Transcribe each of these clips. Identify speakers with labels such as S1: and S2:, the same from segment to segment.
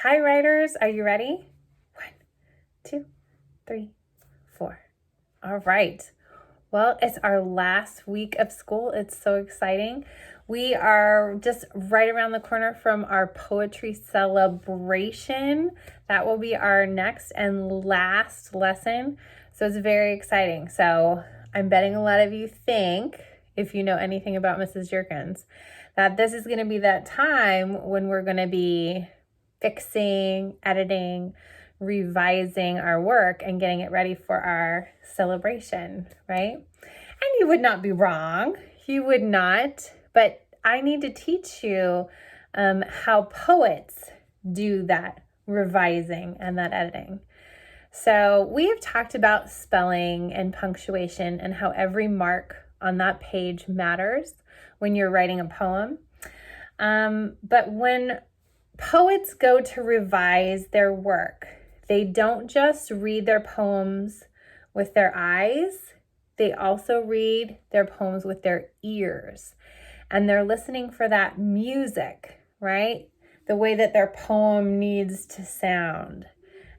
S1: Hi, writers. Are you ready? 1, 2, 3, 4. All right. Well, it's our last week of school. It's so exciting. We are just right around the corner from our poetry celebration. That will be our next and last lesson. So it's very exciting. So I'm betting a lot of you think, if you know anything about Mrs. Jerkins, that this is going to be that time when we're going to be fixing, editing, revising our work and getting it ready for our celebration, right? And you would not be wrong. You would not. But I need to teach you how poets do that revising and that editing. So we have talked about spelling and punctuation and how every mark on that page matters when you're writing a poem. But when poets go to revise their work, they don't just read their poems with their eyes, they also read their poems with their ears. And they're listening for that music, right? The way that their poem needs to sound.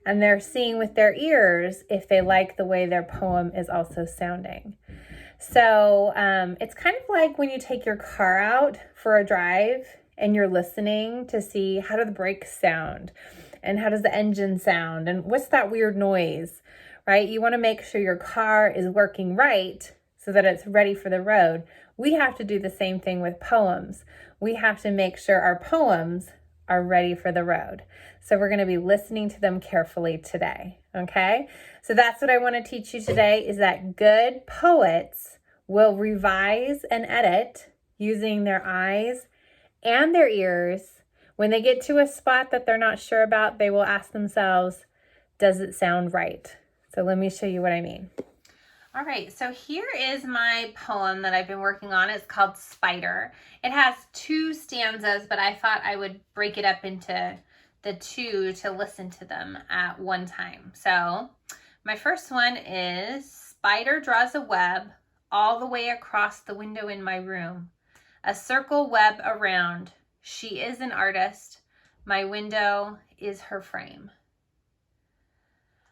S1: And they're seeing with their ears if they like the way their poem is also sounding. So it's kind of like when you take your car out for a drive and you're listening to see how do the brakes sound and how does the engine sound and what's that weird noise, right? You want to make sure your car is working right so that it's ready for the road. We have to do the same thing with poems. We have to make sure our poems are ready for the road. So we're going to be listening to them carefully today, okay? So that's what I want to teach you today is that good poets will revise and edit using their eyes and their ears. When they get to a spot that they're not sure about, they will ask themselves, does it sound right? So let me show you what I mean. All right, so here is my poem that I've been working on. It's called Spider. It has 2 stanzas, but I thought I would break it up into the 2 to listen to them at one time. So my first one is, spider draws a web all the way across the window in my room. A circle web around. She is an artist. My window is her frame.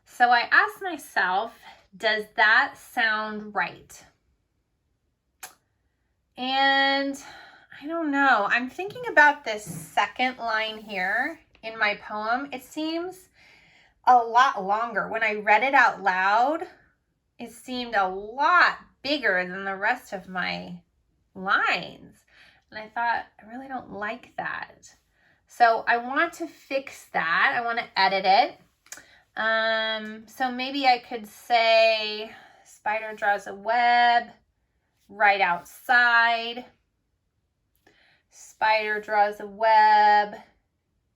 S1: So I asked myself, does that sound right? And I don't know. I'm thinking about this second line here in my poem. It seems a lot longer. When I read it out loud, it seemed a lot bigger than the rest of my lines. And I thought, I really don't like that. So I want to fix that. I want to edit it. So maybe I could say, spider draws a web right outside. Spider draws a web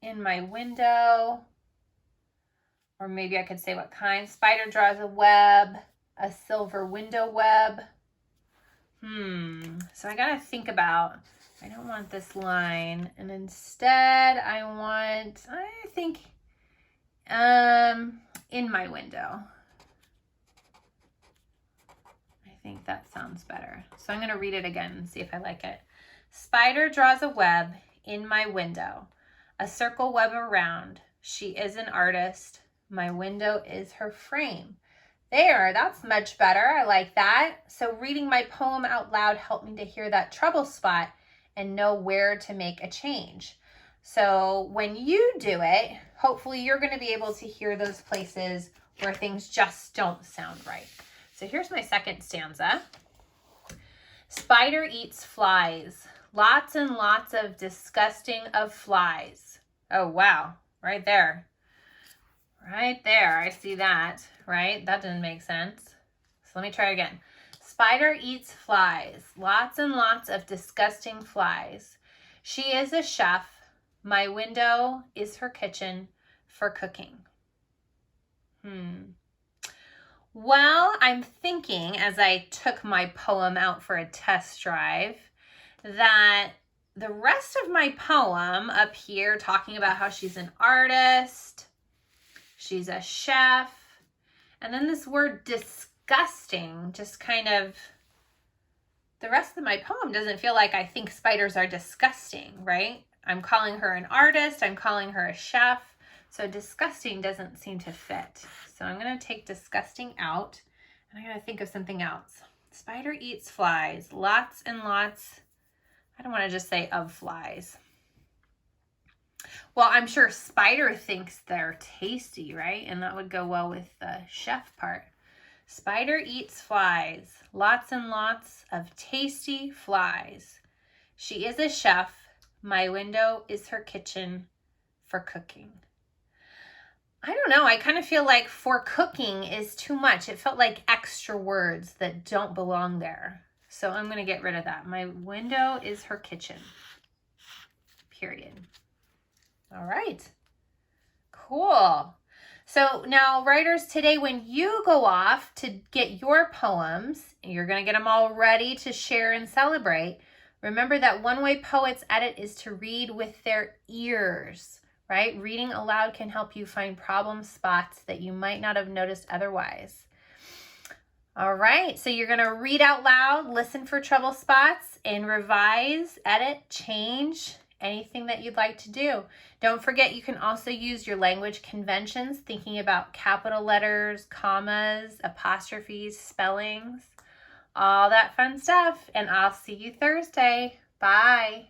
S1: in my window. Or maybe I could say what kind. Spider draws a web, a silver window web. So I gotta think about, I don't want this line. And instead I think, in my window. I think that sounds better. So I'm gonna read it again and see if I like it. Spider draws a web in my window, a circle web around. She is an artist. My window is her frame. There, that's much better. I like that. So reading my poem out loud helped me to hear that trouble spot and know where to make a change. So when you do it, hopefully you're going to be able to hear those places where things just don't sound right. So here's my second stanza. Spider eats flies. Lots and lots of disgusting of flies. Oh, wow. Right there. Right there. I see that. Right? That didn't make sense. So let me try again. Spider eats flies. Lots and lots of disgusting flies. She is a chef. My window is her kitchen for cooking. Well, I'm thinking as I took my poem out for a test drive that the rest of my poem up here talking about how she's an artist, she's a chef, and then this word disgusting just kind of, the rest of my poem doesn't feel like I think spiders are disgusting, right? I'm calling her an artist, I'm calling her a chef, So disgusting doesn't seem to fit. So I'm going to take disgusting out, and I'm going to think of something else. Spider eats flies. Lots and lots. I don't want to just say of flies. Well, I'm sure spider thinks they're tasty, right? And that would go well with the chef part. Spider eats flies. Lots and lots of tasty flies. She is a chef. My window is her kitchen for cooking. I don't know. I kind of feel like for cooking is too much. It felt like extra words that don't belong there. So I'm going to get rid of that. My window is her kitchen. Period. All right. Cool. So now, writers, today when you go off to get your poems, you're going to get them all ready to share and celebrate. Remember that one way poets edit is to read with their ears. Right? Reading aloud can help you find problem spots that you might not have noticed otherwise. All right, so you're going to read out loud, listen for trouble spots, and revise, edit, change anything that you'd like to do. Don't forget, you can also use your language conventions, thinking about capital letters, commas, apostrophes, spellings, all that fun stuff. And I'll see you Thursday. Bye.